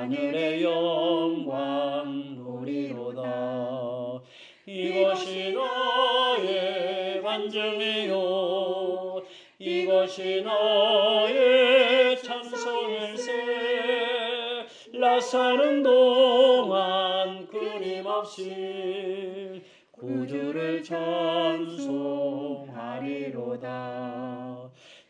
하늘의 영광 누리로다. 이것이 나의 간증이요 이것이 나의 찬송일세. 나 사는 동안 끊임없이 구주를 찬송하리로다.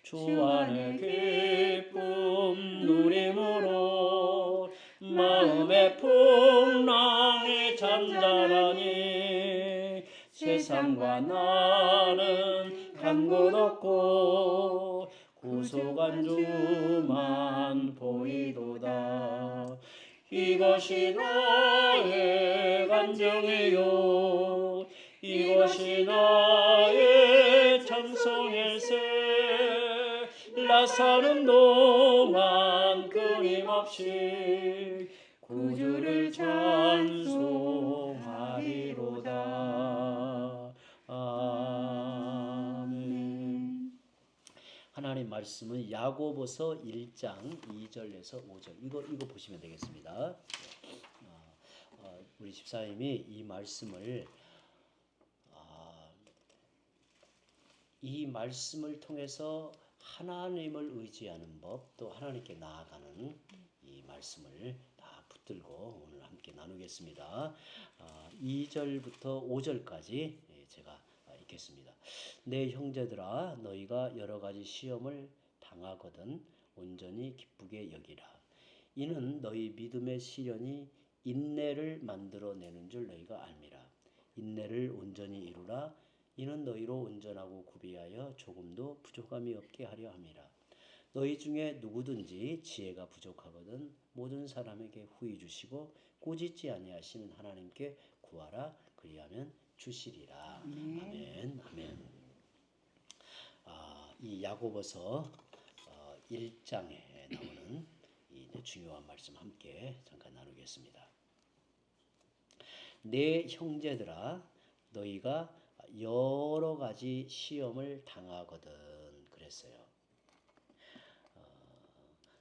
주 안에 기쁨 누림으로 마음의 풍랑이 잔잔하니 세상과 나는 간 곳 없고 구속한 주만 보이도다. 이것이 나의 간증이요 이것이 나의 찬송일세. 나 사는 동안 끊임없이 구주를 찬송하리로다. 아멘. 하나님 말씀은 야고보서 1장 2절에서 5절 이거 보시면 되겠습니다. 우리 집사님이 이 말씀을 통해서 하나님을 의지하는 법, 또 하나님께 나아가는 이 말씀을 다 붙들고 오늘 함께 나누겠습니다. 2절부터 5절까지 제가 읽겠습니다. 내 형제들아, 너희가 여러 가지 시험을 당하거든 온전히 기쁘게 여기라. 이는 너희 믿음의 시련이 인내를 만들어내는 줄 너희가 알미라. 인내를 온전히 이루라. 이는 너희로 온전하고 구비하여 조금도 부족함이 없게 하려 함이라. 너희 중에 누구든지 지혜가 부족하거든 모든 사람에게 후히 주시고 꾸짖지 아니하시는 하나님께 구하라. 그리하면 주시리라. 아멘. 아멘. 이 야고보서 1장에 나오는 이 중요한 말씀 함께 잠깐 나누겠습니다. 내 형제들아, 너희가 여러 가지 시험을 당하거든 그랬어요.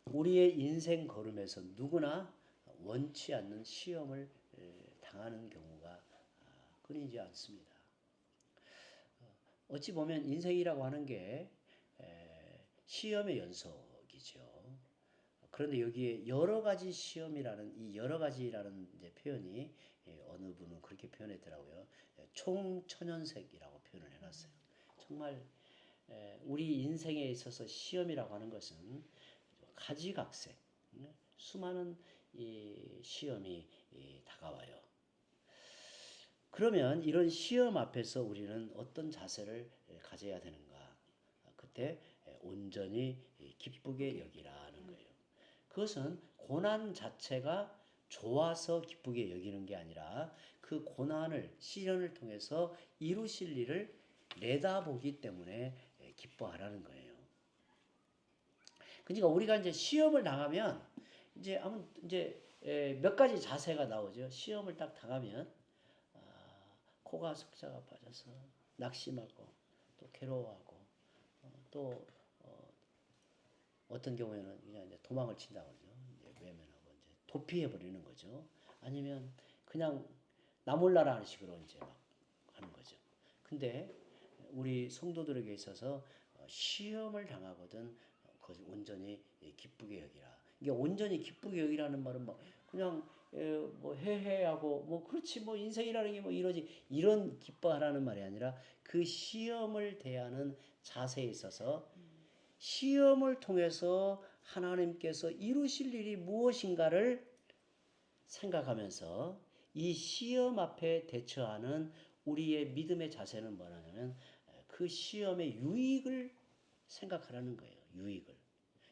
우리의 인생 걸음에서 누구나 원치 않는 시험을 당하는 경우가 끊이지 않습니다. 어찌 보면 인생이라고 하는 게 시험의 연속이죠. 그런데 여기에 여러 가지 시험이라는 이 여러 가지라는 이제 표현이 어느 분은 그렇게 표현했더라고요. 총천연색이라고 표현을 해놨어요. 정말 우리 인생에 있어서 시험이라고 하는 것은 가지각색 수많은 이 시험이 다가와요. 그러면 이런 시험 앞에서 우리는 어떤 자세를 가져야 되는가? 그때 온전히 기쁘게 여기라는 거예요. 그것은 고난 자체가 좋아서 기쁘게 여기는 게 아니라 그 고난을 시련을 통해서 이루실 일을 내다보기 때문에 기뻐하라는 거예요. 그러니까 우리가 이제 시험을 당하면 이제 몇 가지 자세가 나오죠. 시험을 딱 당하면 코가 석자가 빠져서 낙심하고 또 괴로워하고 또 어떤 경우에는 그냥 이제 도망을 친다고 그러죠. 이제 외면하고 이제 도피해 버리는 거죠. 아니면 그냥 나 몰라라 하는 식으로 이제 막 하는 거죠. 근데 우리 성도들에게 있어서 시험을 당하거든 그것을 온전히 기쁘게 여기라. 이게 온전히 기쁘게 여기라는 말은 막 그냥 뭐 해하고 뭐 그렇지 뭐 인생이라는 게 뭐 이러지 이런 기뻐하라는 말이 아니라 그 시험을 대하는 자세에 있어서 시험을 통해서 하나님께서 이루실 일이 무엇인가를 생각하면서 이 시험 앞에 대처하는 우리의 믿음의 자세는 뭐냐면 그 시험의 유익을 생각하라는 거예요. 유익을.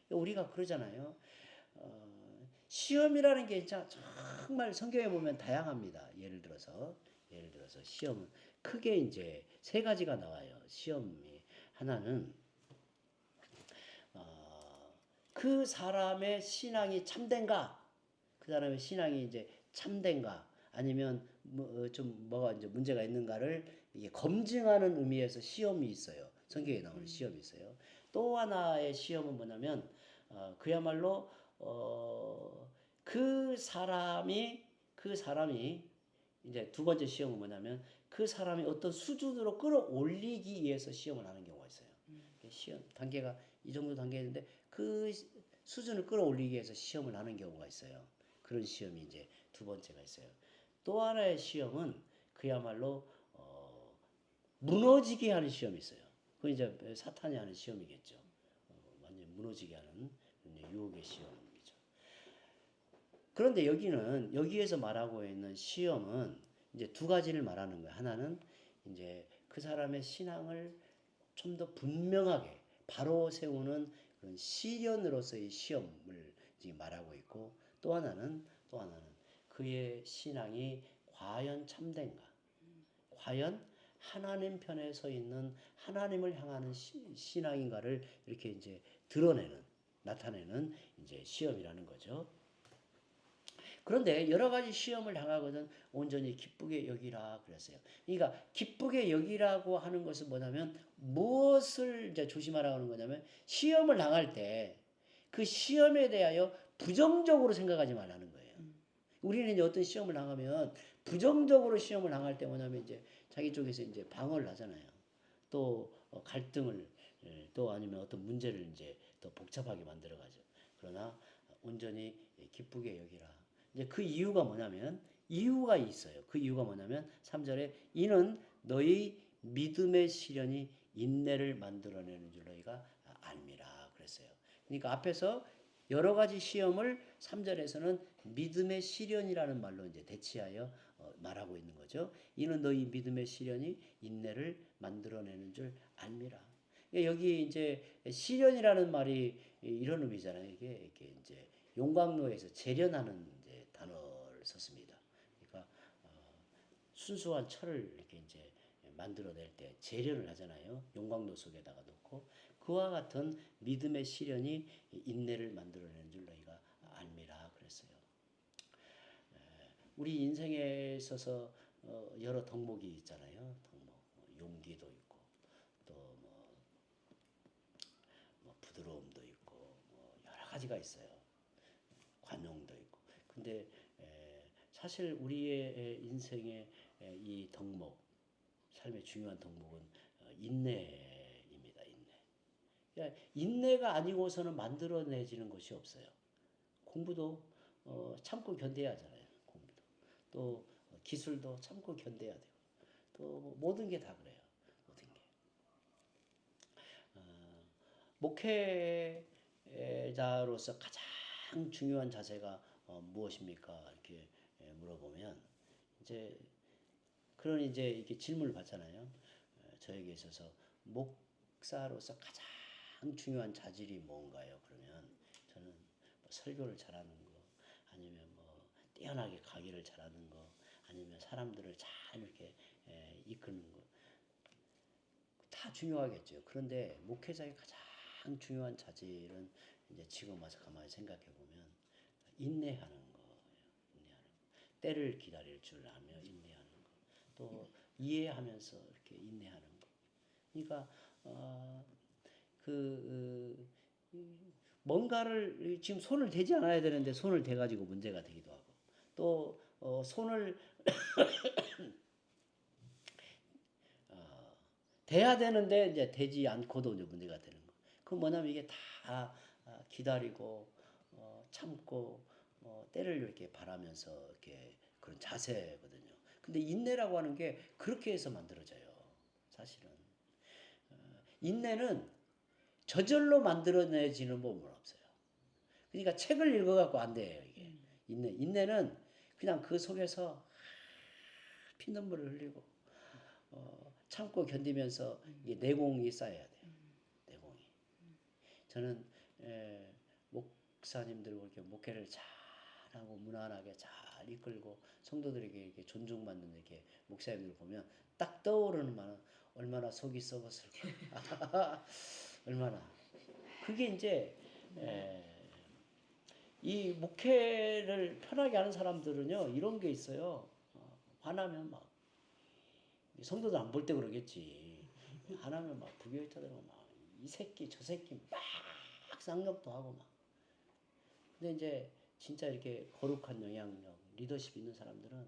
우리가 그러잖아요. 시험이라는 게 진짜 정말 성경에 보면 다양합니다. 예를 들어서 시험은 크게 이제 세 가지가 나와요. 시험이 하나는 그 사람의 신앙이 참된가, 그 사람의 신앙이 이제 참된가, 아니면 뭐가 이제 문제가 있는가를 이게 검증하는 의미에서 시험이 있어요. 성경에 나오는 시험이 있어요. 또 하나의 시험은 뭐냐면 그야말로 그 그 사람이 이제 두 번째 시험은 뭐냐면 그 사람이 어떤 수준으로 끌어올리기 위해서 시험을 하는 경우가 있어요. 시험 단계가 이 정도 단계인데 그 수준을 끌어올리기 위해서 시험을 하는 경우가 있어요. 그런 시험이 이제 두 번째가 있어요. 또 하나의 시험은 그야말로 무너지게 하는 시험이 있어요. 그건 이제 사탄이 하는 시험이겠죠. 완전 무너지게 하는 유혹의 시험이죠. 그런데 여기에서 말하고 있는 시험은 이제 두 가지를 말하는 거예요. 하나는 이제 그 사람의 신앙을 좀 더 분명하게 바로 세우는 그런 시련으로서의 시험을 지금 말하고 있고 또 하나는 그의 신앙이 과연 참된가, 과연 하나님 편에 서 있는 하나님을 향하는 신앙인가를 이렇게 이제 나타내는 이제 시험이라는 거죠. 그런데 여러 가지 시험을 당하거든 온전히 기쁘게 여기라 그랬어요. 그러니까 기쁘게 여기라고 하는 것은 뭐냐면 무엇을 이제 조심하라고 하는 거냐면 시험을 당할 때 그 시험에 대하여 부정적으로 생각하지 말라는 거예요. 우리는 이제 어떤 시험을 당하면 부정적으로 시험을 당할 때 뭐냐면 이제 자기 쪽에서 이제 방어를 하잖아요. 또 갈등을 또 아니면 어떤 문제를 이제 더 복잡하게 만들어 가죠. 그러나 온전히 기쁘게 여기라. 이제 그 이유가 뭐냐면 이유가 있어요. 그 이유가 뭐냐면 3절에 이는 너희 믿음의 시련이 인내를 만들어내는 줄 너희가 알미라 그랬어요. 그러니까 앞에서 여러 가지 시험을 3절에서는 믿음의 시련이라는 말로 이제 대치하여 말하고 있는 거죠. 이는 너희 믿음의 시련이 인내를 만들어내는 줄 알미라. 여기 이제 시련이라는 말이 이런 의미잖아요. 이게 이렇게 이제 용광로에서 재련하는 이제 단어를 썼습니다. 그러니까 순수한 철을 이렇게 이제 만들어낼 때 재련을 하잖아요. 용광로 속에다가 놓고 그와 같은 믿음의 시련이 인내를 만들어내는 줄 너희가 알미라 그랬어요. 우리 인생에 있어서 여러 덕목이 있잖아요. 덕목, 용기도 있고 뭐 부드러움도 있고 뭐 여러 가지가 있어요. 관용도 있고. 근데 사실 우리의 인생의 이 덕목, 삶의 중요한 덕목은 인내입니다. 인내. 그러니까 인내가 아니고서는 만들어내지는 것이 없어요. 공부도 참고 견뎌야 하잖아요. 공부도. 또 기술도 참고 견뎌야 되고. 또 모든 게 다 그래요. 모든 게. 목회자로서 가장 중요한 자세가 무엇입니까? 이렇게 물어보면 이제 그런 이제 이렇게 질문을 받잖아요. 저에게 있어서 목사로서 가장 중요한 자질이 뭔가요? 그러면 저는 뭐 설교를 잘하는 거, 아니면 뭐 뛰어나게 강의를 잘하는 거, 아니면 사람들을 잘 이렇게 이끄는 거, 다 중요하겠죠. 그런데 목회자의 가장 중요한 자질은 이제 지금 와서 가만히 생각해 보면 인내하는 거예요. 인내하는 거. 때를 기다릴 줄 알며 인내하는 거. 또 이해하면서 이렇게 인내하는 거. 그러니까 그 뭔가를 지금 손을 대지 않아야 되는데 손을 대 가지고 문제가 되기도 하고 또 손을 돼야 되는데 이제 되지 않고도 이제 문제가 되는 거. 그 뭐냐면 이게 다 기다리고 참고 때를 이렇게 바라면서 이렇게 그런 자세거든요. 근데 인내라고 하는 게 그렇게 해서 만들어져요. 사실은 인내는 저절로 만들어내지는 법은 없어요. 그러니까 책을 읽어갖고 안 돼요 이게. 인내는 그냥 그 속에서 피눈물을 흘리고 참고 견디면서 이게 내공이 쌓여야 돼요. 내공이. 저는 목사님들 이렇게 목회를 잘하고 무난하게 잘 이끌고 성도들에게 이렇게 존중받는 이렇게 목사님들 보면 딱 떠오르는 말은 얼마나 속이 썩었을까. 얼마나. 그게 이제 이 목회를 편하게 하는 사람들은요 이런 게 있어요. 화나면 막 성도들 안 볼 때 그러겠지. 화나면 막 부교육자들은 막 이 새끼 저 새끼 막 쌍욕도 하고 막. 근데 이제 진짜 이렇게 거룩한 영향력, 리더십 있는 사람들은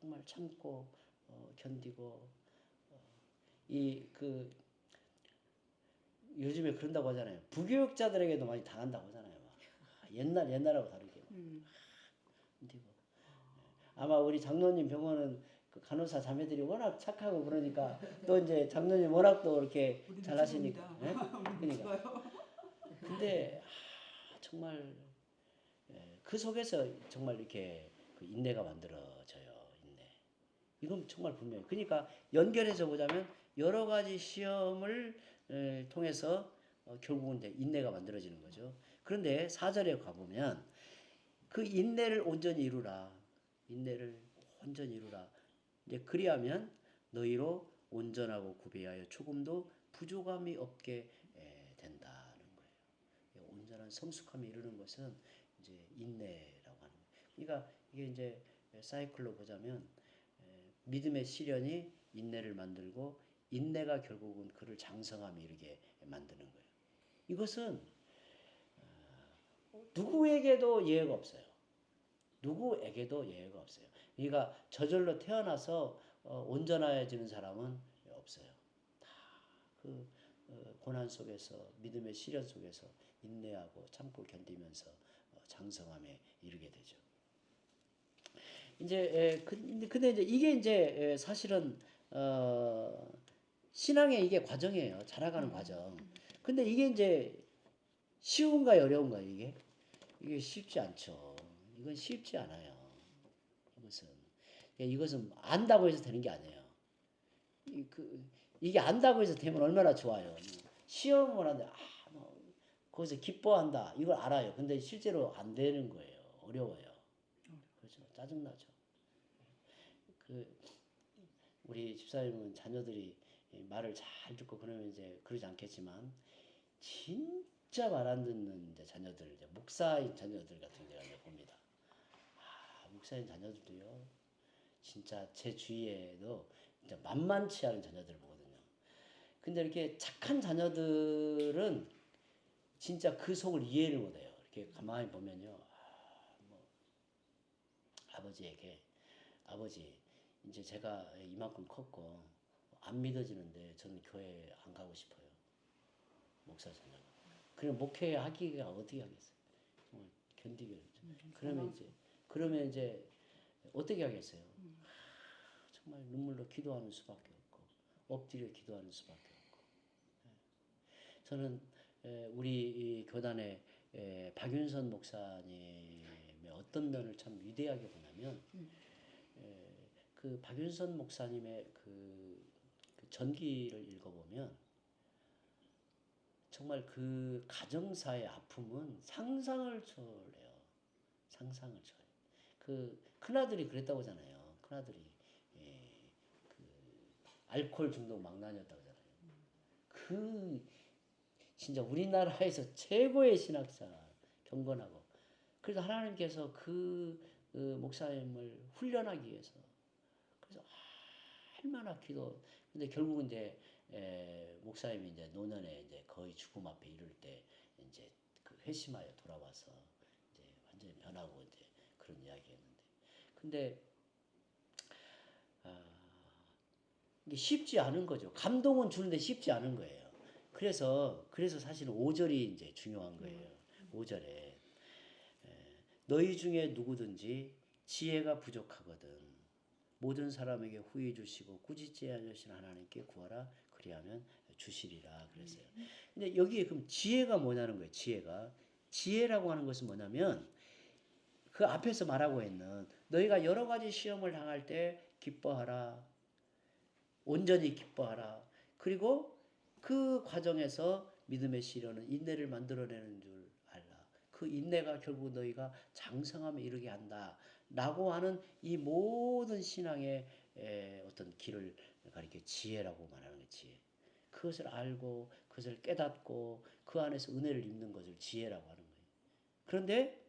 정말 참고 견디고 이 그 요즘에 그런다고 하잖아요. 부교육자들에게도 많이 당한다고 하잖아요. 옛날하고 다르게 견디고. 아마 우리 장로님 병원은 그 간호사 자매들이 워낙 착하고 그러니까 또 이제 장로님 워낙 또 이렇게 잘하시니까. 예? 그러니까. 근데 정말 그 속에서 정말 이렇게 그 인내가 만들어져요. 인내. 이건 정말 분명해요. 그러니까 연결해서 보자면 여러 가지 시험을 통해서 결국은 인내가 만들어지는 거죠. 그런데 4절에 가보면 그 인내를 온전히 이루라. 인내를 온전히 이루라. 이제 그리하면 너희로 온전하고 구비하여 조금도 부족함이 없게 된다는 거예요. 온전한 성숙함에 이르는 것은 이제 인내라고 하는 거예요. 그러니까 이게 이제 사이클로 보자면 믿음의 시련이 인내를 만들고 인내가 결국은 그를 장성함에 이르게 만드는 거예요. 이것은 누구에게도 예외가 없어요. 누구에게도 예외가 없어요. 그러니까 저절로 태어나서 온전해지는 사람은 없어요. 다그 고난 속에서 믿음의 시련 속에서 인내하고 참고 견디면서 장성함에 이르게 되죠. 이제 근데 이제 이게 이제 사실은 신앙의 이게 과정이에요. 자라가는 과정. 근데 이게 이제 쉬운가요, 어려운가요, 이게? 이게 쉽지 않죠. 이건 쉽지 않아요. 이것은 안다고 해서 되는 게 아니에요. 이게 안다고 해서 되면 얼마나 좋아요. 시험을 하는데 거기서 기뻐한다. 이걸 알아요. 근데 실제로 안 되는 거예요. 어려워요. 그렇죠. 짜증나죠. 우리 집사님은 자녀들이 말을 잘 듣고 그러면 이제 그러지 않겠지만 진짜 말 안 듣는 이제 자녀들, 이제 목사인 자녀들 같은 경우를 봅니다. 목사인 자녀들도요. 진짜 제 주위에도 진짜 만만치 않은 자녀들을 보거든요. 근데 이렇게 착한 자녀들은 진짜 그 속을 이해를 못해요. 이렇게 가만히 보면요. 아버지에게 아버지 이제 제가 이만큼 컸고 안 믿어지는데 저는 교회 안 가고 싶어요. 목사 자녀가. 그럼 목회하기가 어떻게 하겠어요? 정말 견디기 어렵죠. 그러면 이제 어떻게 하겠어요? 정말 눈물로 기도하는 수밖에 없고 엎드려 기도하는 수밖에 없고. 저는 우리 교단의 박윤선 목사님의 어떤 면을 참 위대하게 보냐면 그 박윤선 목사님의 그 전기를 읽어보면 정말 그 가정사의 아픔은 상상을 초월해요. 상상을 초월해요. 그 큰아들이 그랬다고 하잖아요. 큰아들이 그 알코올 중독 망나니였다고 하잖아요. 그 진짜 우리나라에서 최고의 신학자 경건하고 그래서 하나님께서 그 목사님을 훈련하기 위해서 그래서 얼마나 기도 근데 결국은 이제 목사님이 이제 노년에 이제 거의 죽음 앞에 이를 때 이제 그 회심하여 돌아와서 이제 완전히 변하고 이제 그런 이야기했는데 근데 이게 쉽지 않은 거죠. 감동은 주는데 쉽지 않은 거예요. 그래서 사실은 5절이 이제 중요한 거예요. 5절에 너희 중에 누구든지 지혜가 부족하거든 모든 사람에게 후히 주시고 꾸짖지 않으신 하나님께 구하라 그리하면 주시리라 그랬어요. 근데 여기에 그럼 지혜가 뭐냐는 거예요. 지혜라고 하는 것은 뭐냐면 그 앞에서 말하고 있는 너희가 여러 가지 시험을 당할 때 기뻐하라. 온전히 기뻐하라. 그리고 그 과정에서 믿음의 시련은 인내를 만들어내는 줄 알라. 그 인내가 결국 너희가 장성함에 이르게 한다. 라고 하는 이 모든 신앙의 어떤 길을 가리켜 지혜라고 말하는 거예요. 지혜. 그것을 알고 그것을 깨닫고 그 안에서 은혜를 입는 것을 지혜라고 하는 거예요. 그런데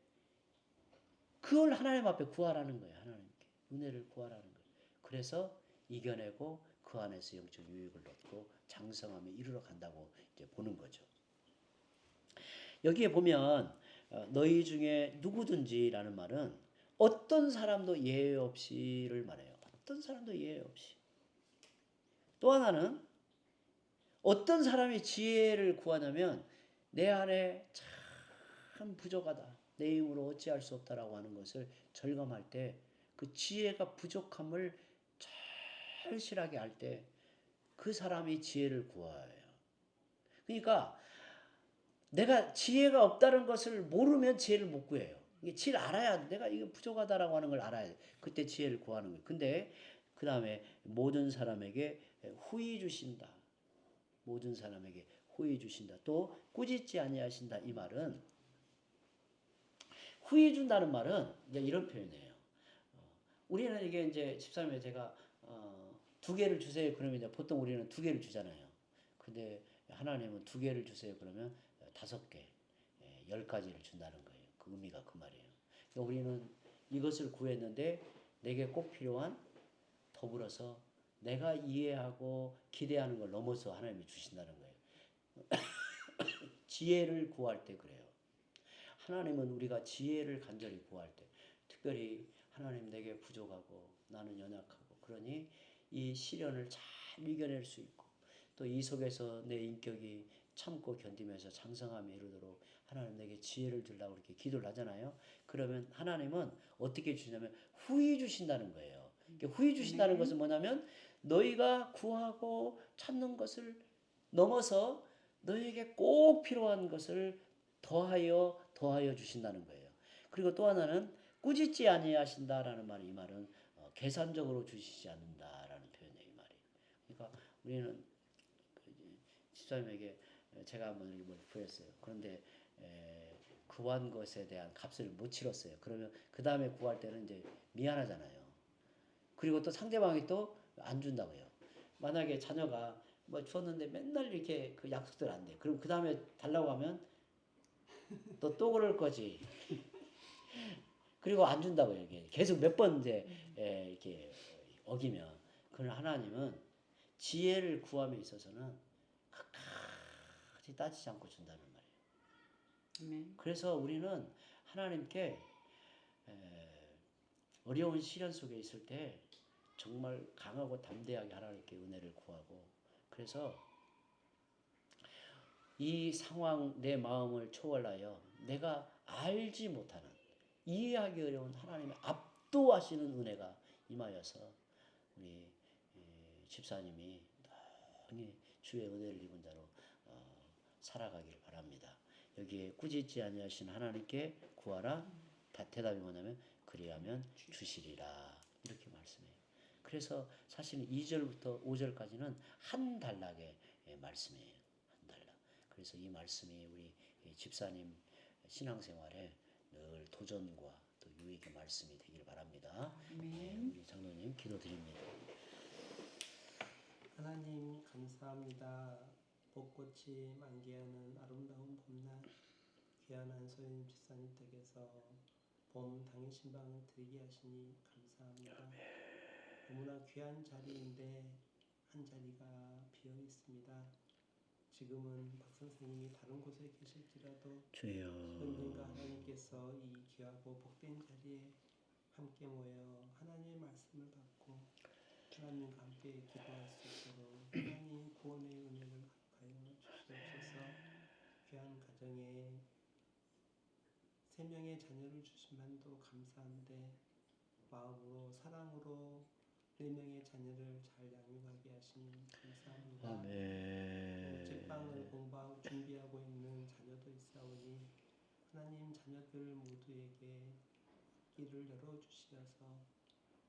그걸 하나님 앞에 구하라는 거예요. 하나님께. 은혜를 구하라는 거예요. 그래서 이겨내고 그 안에서 영적 유익을 얻고 장성함에 이르러 간다고 이제 보는 거죠. 여기에 보면 너희 중에 누구든지라는 말은 어떤 사람도 예외 없이를 말해요. 어떤 사람도 예외 없이. 또 하나는 어떤 사람이 지혜를 구하냐면 내 안에 참 부족하다. 내 힘으로 어찌할 수 없다라고 하는 것을 절감할 때 그 지혜가 부족함을 절실하게 할 때 그 사람이 지혜를 구해요. 그러니까 내가 지혜가 없다는 것을 모르면 지혜를 못 구해요. 이게 지혜를 알아야 내가 이거 부족하다라고 하는 걸 알아야 돼. 그때 지혜를 구하는 거예요. 근데 그 다음에 모든 사람에게 후히 주신다. 모든 사람에게 후히 주신다. 또 꾸짖지 아니하신다. 이 말은 후히 준다는 말은 이제 이런 표현이에요. 우리는 이게 이제 집사님에 제가 두 개를 주세요. 그러면 이제 보통 우리는 두 개를 주잖아요. 근데 하나님은 두 개를 주세요. 그러면 5개, 10가지를 준다는 거예요. 그 의미가 그 말이에요. 그러니까 우리는 이것을 구했는데 내게 꼭 필요한 더불어서 내가 이해하고 기대하는 걸 넘어서 하나님이 주신다는 거예요. 지혜를 구할 때 그래요. 하나님은 우리가 지혜를 간절히 구할 때 특별히 하나님 내게 부족하고 나는 연약하고 그러니 이 시련을 잘 이겨낼 수 있고 또 이 속에서 내 인격이 참고 견디면서 장성함에 이르도록 하나님 내게 지혜를 주려고 이렇게 기도를 하잖아요. 그러면 하나님은 어떻게 주냐면 후히 주신다는 거예요. 후히 주신다는 것은 뭐냐면 너희가 구하고 찾는 것을 넘어서 너희에게 꼭 필요한 것을 더하여 주신다는 거예요. 그리고 또 하나는 꾸짖지 아니하신다라는 말이 이 말은 계산적으로 주시지 않는다라는 표현이에요. 이 말이. 그러니까 우리는 집사님에게 제가 한번 이렇게 뭘 구했어요. 그런데 구한 것에 대한 값을 못 치렀어요. 그러면 그 다음에 구할 때는 이제 미안하잖아요. 그리고 또 상대방이 또 안 준다고요. 만약에 자녀가 뭐 줬는데 맨날 이렇게 그 약속들 안 돼. 그럼 그 다음에 달라고 하면 또 그럴 거지. 그리고 안 준다고요. 이게 계속 몇 번 이제 이렇게 어기면 그러나 하나님은 지혜를 구함에 있어서는 끝까지 따지지 않고 준다는 말이에요. 그래서 우리는 하나님께 어려운 시련 속에 있을 때 정말 강하고 담대하게 하나님께 은혜를 구하고 그래서 이 상황 내 마음을 초월하여 내가 알지 못하는 이해하기 어려운 하나님의 압도하시는 은혜가 임하여서 우리 집사님이 많이 주의 은혜를 입은 자로 살아가기를 바랍니다. 여기에 꾸짖지 아니하신 하나님께 구하라. 대답이 뭐냐면 그리하면 주시리라 이렇게 말씀해요. 그래서 사실은 2절부터 5절까지는 한 단락의 말씀이에요. 한 단락. 그래서 이 말씀이 우리 집사님 신앙생활에 늘 도전과 또 유익의 말씀이 되길 바랍니다. 네, 우리 장로님 기도드립니다. 하나님 감사합니다. 벚꽃이 만개하는 아름다운 봄날 귀한 안소연 집사님 댁에서 봄 당일 신방을 드리게 하시니 감사합니다. 너무나 귀한 자리인데 한 자리가 비어 있습니다. 지금은 박 선생님이 다른 곳에 계실지라도 주여 언젠가 하나님께서 이 귀하고 복된 자리에 함께 모여 하나님의 말씀을 받고 하나님과 함께 기도할 수 있도록 하나님 구원의 은혜를 허락하여 주시옵소서. 귀한 가정에 3명의 자녀를 주심만도 감사한데 마음으로 사랑으로 4명의 자녀를 잘 양육하게 하시니 감사합니다. 아멘. 책방을 공부하고 준비하고 있는 자녀도 있사오니 하나님 자녀들 모두에게 길을 열어주시어서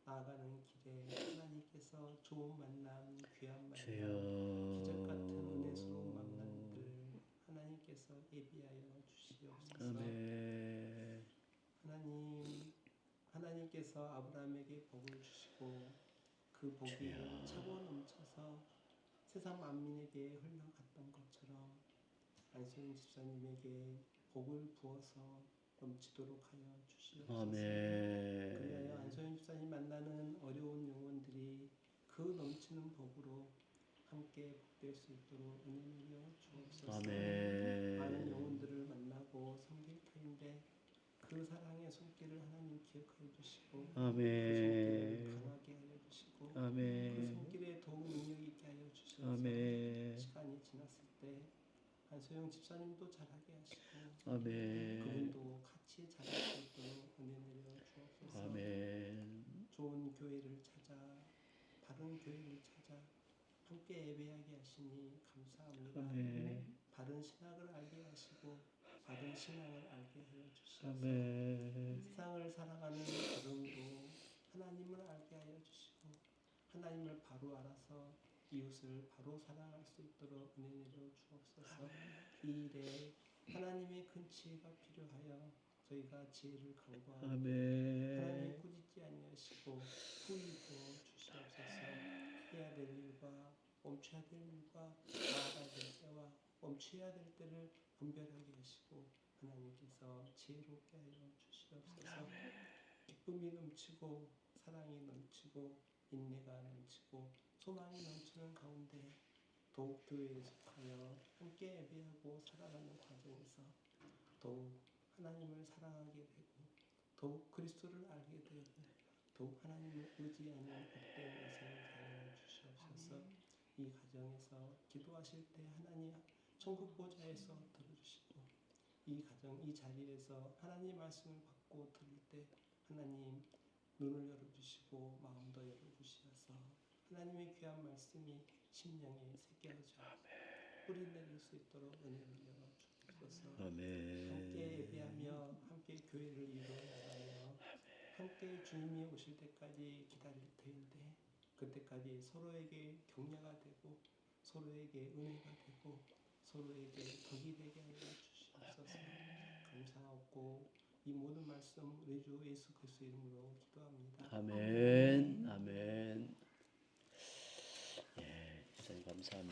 나아가는 길에 하나님께서 좋은 만남, 귀한 만남, 기적같은 은혜스러운 만남들 하나님께서 예비하여 주시옵소서. 아멘. 하나님께서 아브라함에게 복을 주시고 그 복이 차고 넘쳐서 세상 만민에게 흘러갔던 것처럼 안소연 집사님에게 복을 부어서 넘치도록 하여 주시옵소서. 아멘. 그리하여 안소연 집사님 만나는 어려운 영혼들이 그 넘치는 복으로 함께 복될 수 있도록 은혜 내려 주옵소서. 아멘. 많은 영혼들을 만나고 예배하고 섬길 터인데 그 사랑의 손길을 하나님 기억하여 주시고 그 아멘. 손길을 강하게 하여 주시고 그 아멘. 손길에 더욱 능력 있게 하여 주셔서 아멘. 시간이 지났을 때 한소영 집사님도 잘하게 하시고 아멘. 그분도 같이 잘할 수 있도록 은혜 내려 주옵소서. 아멘. 좋은 교회를 찾아 바른 교회를 찾아 함께 예배하게 하시니 감사합니다. 아멘. 바른 신학을 알게 하시고 바른 신앙을 알게 하여 주시옵소서. 아멘. 세상을 살아가는 걸음도 하나님을 알게 하여 주시고 하나님을 바로 알아서 이웃을 바로 사랑할 수 있도록 은혜 내려 주옵소서. 이 일에 하나님의 큰 지혜가 필요하여 저희가 지혜를 간구하고 하나님의 아멘. 꾸짖지 아니하시고 후이도 주시옵소서. 해야 될 일과 멈춰야 될 일과 나아가야 될 때와 멈춰야 될 때를 분별하게 하시고 하나님께서 지혜롭게 하여 주시옵소서. 기쁨이 넘치고 사랑이 넘치고 인내가 넘치고 소망이 넘치는 가운데 더욱 교회에 속하여 함께 예배하고 살아가는 과정에서 더욱 하나님을 사랑하게 되고 더욱 그리스도를 알게 되고 더욱 하나님을 의지하는 복된 인생을 하여 주시옵소서. 이 가정에서 기도하실 때 하나님 천국 보좌에서 들어주시고 이 가정 이 자리에서 하나님 말씀을 받고 들을 때 하나님 눈을 열어주시고 마음도 열어주시어서 하나님의 귀한 말씀이 심령에 새겨져 뿌리 내릴 수 있도록 은혜를 열어주옵소서. 함께 아멘. 예배하며 함께 교회를 이루어 나가며 함께 주님이 오실 때까지 기다릴 터인데 그때까지 서로에게 격려가 되고 서로에게 은혜가 되고 서로에게 덕이 되게 하여 주시옵소서. 감사하고 이 모든 말씀 우리 주 예수 그리스도 이름으로 기도합니다. 아멘. 아멘. 예, 기사님 감사합니다.